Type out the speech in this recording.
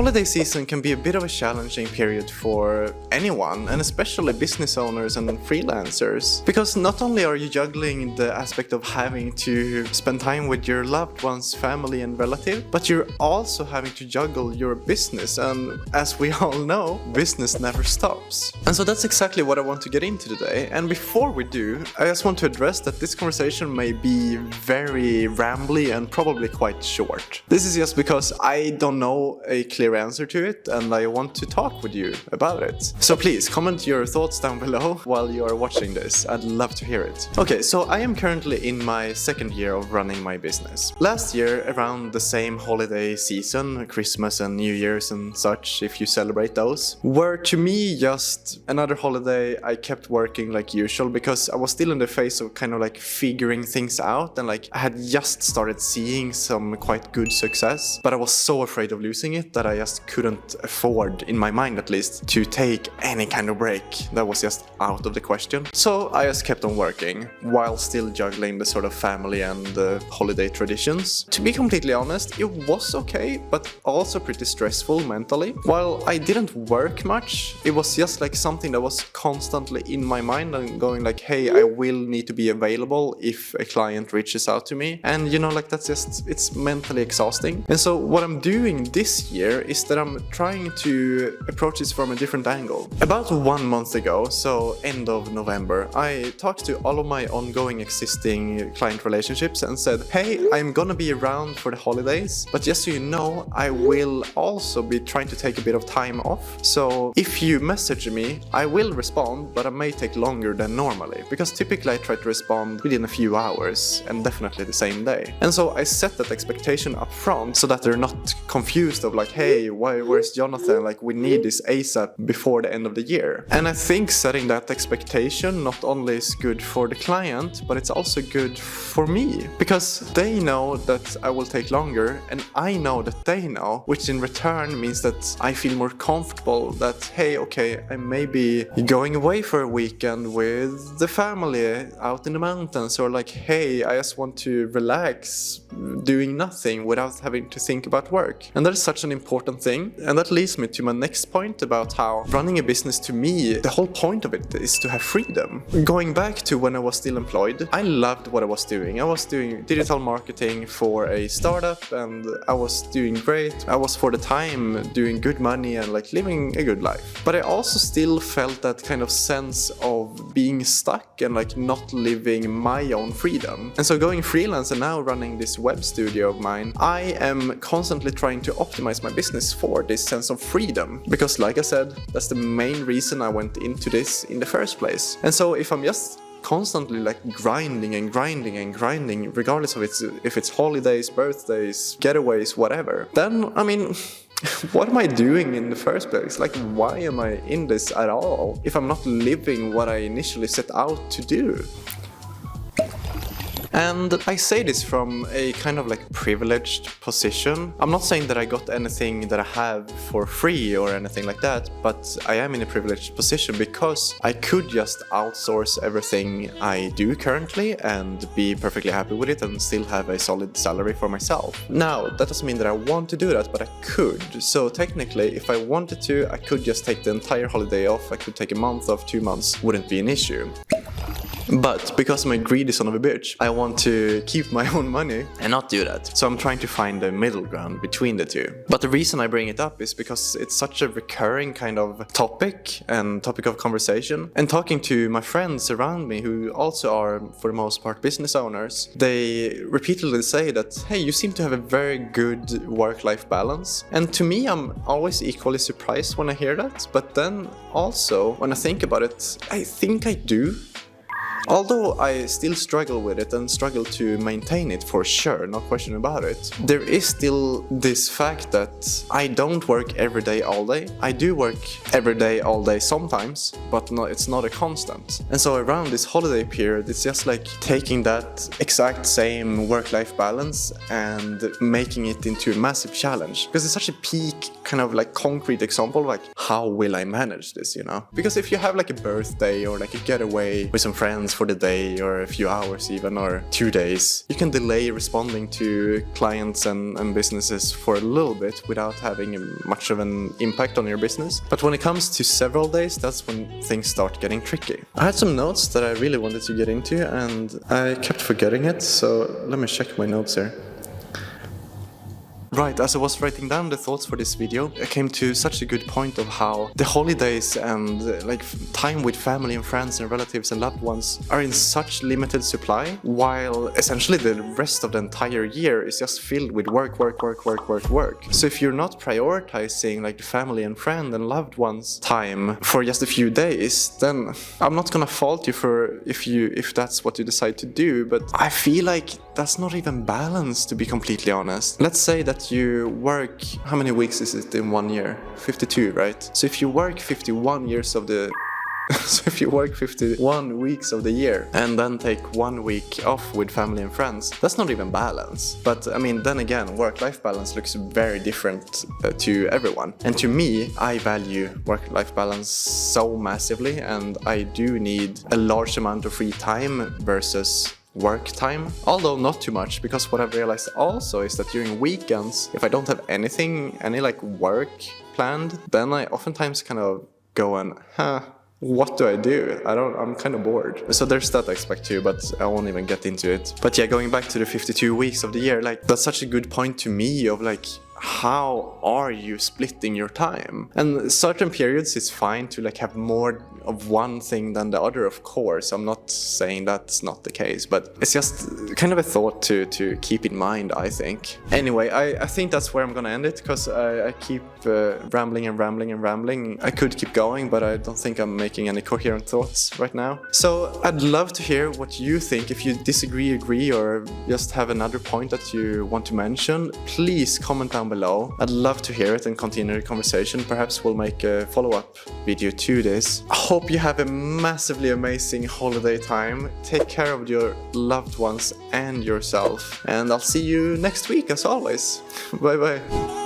holiday season can be a bit of a challenging period for anyone, and especially business owners and freelancers, because not only are you juggling the aspect of having to spend time with your loved ones, family and relative, but you're also having to juggle your business, and as we all know, business never stops. And so that's exactly what I want to get into today. And before we do, I just want to address that this conversation may be very rambly and probably quite short. This is just because I don't know a clear answer to it, and I want to talk with you about it. So please comment your thoughts down below while you are watching this. I'd love to hear it. Okay, so I am currently in my second year of running my business. Last year, around the same holiday season, Christmas and New Year's and such, if you celebrate those, were to me just another holiday. I kept working like usual because I was still in the phase of kind of like figuring things out, and like I had just started seeing some quite good success, but I was so afraid of losing it that I just couldn't afford, in my mind at least, to take any kind of break. That was just out of the question. So I just kept on working while still juggling the sort of family and holiday traditions. To be completely honest, it was okay, but also pretty stressful mentally. While I didn't work much, it was just like something that was constantly in my mind and going like, hey, I will need to be available if a client reaches out to me. And you know, like that's just, it's mentally exhausting. And so what I'm doing this year is that I'm trying to approach this from a different angle. About 1 month ago, so end of November, I talked to all of my ongoing existing client relationships and said, hey, I'm gonna be around for the holidays, but just so you know, I will also be trying to take a bit of time off. So if you message me, I will respond, but I may take longer than normally, because typically I try to respond within a few hours and definitely the same day. And so I set that expectation up front so that they're not confused of like, hey, where's Jonathan? Like, we need this ASAP before the end of the year. And I think setting that expectation not only is good for the client, but it's also good for me, because they know that I will take longer and I know that they know, which in return means that I feel more comfortable that, hey, okay, I may be going away for a weekend with the family out in the mountains, or like, hey, I just want to relax doing nothing without having to think about work. And that is such an important thing. And that leads me to my next point about how running a business, to me, the whole point of it is to have freedom. Going back to when I was still employed, I loved what I was doing. I was doing digital marketing for a startup and I was doing great. I was for the time doing good money and like living a good life. But I also still felt that kind of sense of being stuck and like not living my own freedom. And so going freelance and now running this web studio of mine, I am constantly trying to optimize my business for this sense of freedom. Because like I said, that's the main reason I went into this in the first place. And so if I'm just constantly like grinding, regardless of if it's holidays, birthdays, getaways, whatever, then I mean, what am I doing in the first place? Like, why am I in this at all if I'm not living what I initially set out to do? And I say this from a kind of like privileged position. I'm not saying that I got anything that I have for free or anything like that, but I am in a privileged position because I could just outsource everything I do currently and be perfectly happy with it and still have a solid salary for myself. Now, that doesn't mean that I want to do that, but I could. So technically, if I wanted to, I could just take the entire holiday off. I could take a month off, 2 months, wouldn't be an issue. But because I'm a greedy son of a bitch, I want to keep my own money and not do that. So I'm trying to find a middle ground between the two. But the reason I bring it up is because it's such a recurring kind of topic of conversation. And talking to my friends around me who also are, for the most part, business owners, they repeatedly say that, hey, you seem to have a very good work-life balance. And to me, I'm always equally surprised when I hear that. But then also, when I think about it, I think I do. Although I still struggle with it and struggle to maintain it for sure, no question about it, there is still this fact that I don't work every day all day. I do work every day all day sometimes, but no, it's not a constant. And so around this holiday period, it's just like taking that exact same work-life balance and making it into a massive challenge. Because it's such a peak, kind of like concrete example, like how will I manage this, you know? Because if you have like a birthday or like a getaway with some friends plans for the day or a few hours even, or 2 days. You can delay responding to clients and businesses for a little bit without having much of an impact on your business. But when it comes to several days, that's when things start getting tricky. I had some notes that I really wanted to get into and I kept forgetting it, so let me check my notes here. Right, as I was writing down the thoughts for this video, I came to such a good point of how the holidays and like time with family and friends and relatives and loved ones are in such limited supply, while essentially the rest of the entire year is just filled with work. So if you're not prioritizing like the family and friend and loved ones time for just a few days, then I'm not gonna fault you for if that's what you decide to do, but I feel like that's not even balanced, to be completely honest. Let's say that you work, how many weeks is it in 1 year? 52, right? So if you work 51 years of the so if you work 51 weeks of the year and then take 1 week off with family and friends, that's not even balance. But I mean, then again, work-life balance looks very different to everyone. And to me, I value work-life balance so massively, and I do need a large amount of free time versus work time, although not too much, because what I've realized also is that during weekends, if I don't have any like work planned, then I oftentimes kind of go and what do I do? I'm kind of bored. So there's that aspect too, but I won't even get into it. But yeah, going back to the 52 weeks of the year, like that's such a good point to me of like, how are you splitting your time? And certain periods it's fine to like have more of one thing than the other, of course. I'm not saying that's not the case, but it's just kind of a thought to keep in mind, I think. Anyway, I think that's where I'm gonna end it, because I keep rambling. I could keep going, but I don't think I'm making any coherent thoughts right now. So I'd love to hear what you think. If you disagree, agree, or just have another point that you want to mention, please comment down below. I'd love to hear it and continue the conversation. Perhaps we'll make a follow-up video to this. I hope you have a massively amazing holiday time. Take care of your loved ones and yourself. And I'll see you next week as always. Bye bye.